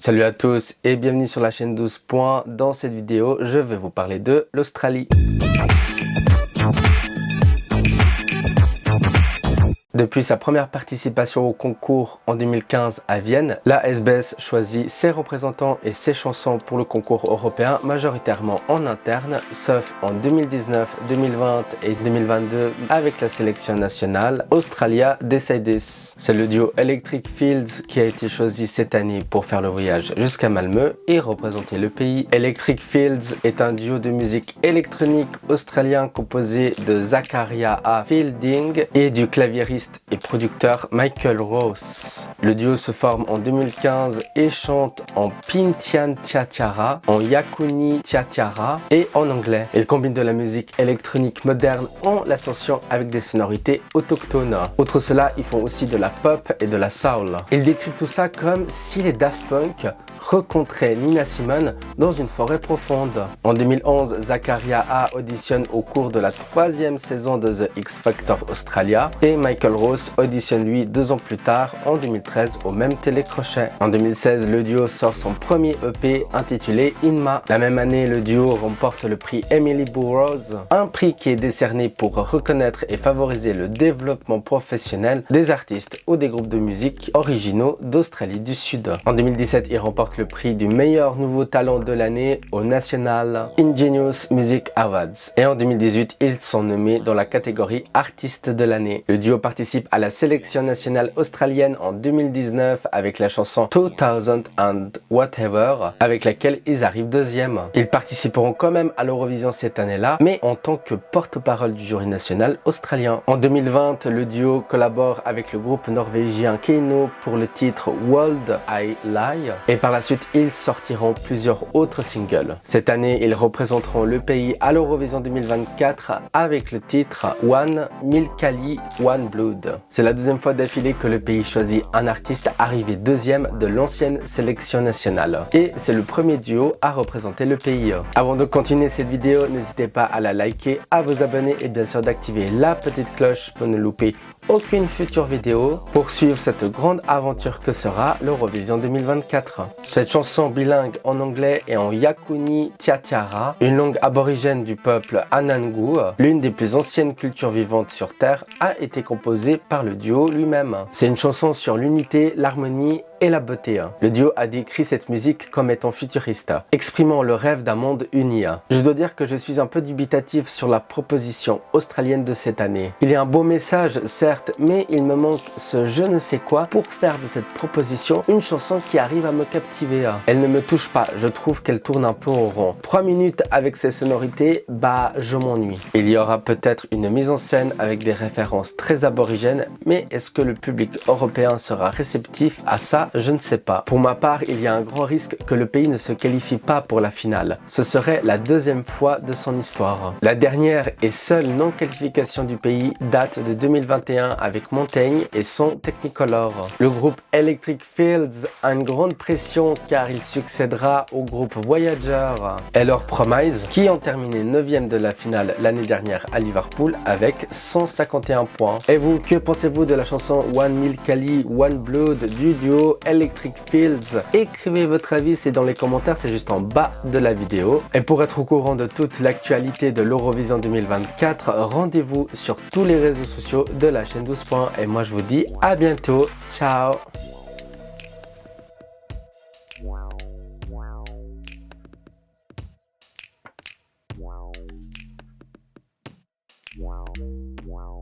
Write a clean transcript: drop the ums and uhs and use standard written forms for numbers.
Salut à tous et bienvenue sur la chaîne 12 points. Dans cette vidéo, je vais vous parler de l'Australie. Depuis sa première participation au concours en 2015 à Vienne, la SBS choisit ses représentants et ses chansons pour le concours européen majoritairement en interne, sauf en 2019, 2020 et 2022 avec la sélection nationale Australia Decided. C'est le duo Electric Fields qui a été choisi cette année pour faire le voyage jusqu'à Malmö et représenter le pays. Electric Fields est un duo de musique électronique australien composé de Zachariah A. Fielding et du claviériste et producteur Michael Rose. Le duo se forme en 2015 et chante en Pintian Tiatiara, en Yakuni Tiatiara et en anglais. Il combine de la musique électronique moderne en l'ascension avec des sonorités autochtones. Outre cela, ils font aussi de la pop et de la soul. Ils décrivent tout ça comme si les Daft Punk rencontrait Nina Simone dans une forêt profonde. En 2011, Zachariah A auditionne au cours de la 3e saison de The X Factor Australia et Michael Rose auditionne lui 2 ans plus tard, en 2013, au même télécrochet. En 2016, le duo sort son premier EP intitulé Inma. La même année, le duo remporte le prix Emily Burroughs, un prix qui est décerné pour reconnaître et favoriser le développement professionnel des artistes ou des groupes de musique originaux d'Australie du Sud. En 2017, il remporte le prix du meilleur nouveau talent de l'année au National Ingenious Music Awards. Et en 2018, ils sont nommés dans la catégorie Artiste de l'année. Le duo participe à la sélection nationale australienne en 2019 avec la chanson 2000 and Whatever, avec laquelle ils arrivent 2e. Ils participeront quand même à l'Eurovision cette année-là, mais en tant que porte-parole du jury national australien. En 2020, le duo collabore avec le groupe norvégien Keino pour le titre World I Lie, et par la suite, ils sortiront plusieurs autres singles. Cette année, ils représenteront le pays à l'Eurovision 2024 avec le titre One Milkali One Blood. C'est la 2e fois d'affilée que le pays choisit un artiste arrivé 2e de l'ancienne sélection nationale. Et c'est le premier duo à représenter le pays. Avant de continuer cette vidéo, n'hésitez pas à la liker, à vous abonner et bien sûr d'activer la petite cloche pour ne louper aucune future vidéo pour suivre cette grande aventure que sera l'Eurovision 2024. Cette chanson bilingue en anglais et en Yakuni Tiatiara, une langue aborigène du peuple Anangu, l'une des plus anciennes cultures vivantes sur Terre, a été composée par le duo lui-même. C'est une chanson sur l'unité, l'harmonie et la beauté. Le duo a décrit cette musique comme étant futuriste, exprimant le rêve d'un monde uni. Je dois dire que je suis un peu dubitatif sur la proposition australienne de cette année. Il y a un beau message, certes, mais il me manque ce je ne sais quoi pour faire de cette proposition une chanson qui arrive à me captiver. Elle ne me touche pas, je trouve qu'elle tourne un peu en rond. 3 minutes avec ces sonorités, bah je m'ennuie. Il y aura peut-être une mise en scène avec des références très aborigènes, mais est-ce que le public européen sera réceptif à ça? Je ne sais pas. Pour ma part, il y a un grand risque que le pays ne se qualifie pas pour la finale. Ce serait la 2e fois de son histoire. La dernière et seule non-qualification du pays date de 2021 avec Montaigne et son Technicolor. Le groupe Electric Fields a une grande pression car il succédera au groupe Voyager et leur Promise qui ont terminé 9e de la finale l'année dernière à Liverpool avec 151 points. Et vous, que pensez-vous de la chanson One Milkali One Blood du duo Electric Fields? Écrivez votre avis, c'est dans les commentaires, c'est juste en bas de la vidéo. Et pour être au courant de toute l'actualité de l'Eurovision 2024, rendez-vous sur tous les réseaux sociaux de la chaîne 12 points. Et moi je vous dis à bientôt, ciao. Wow.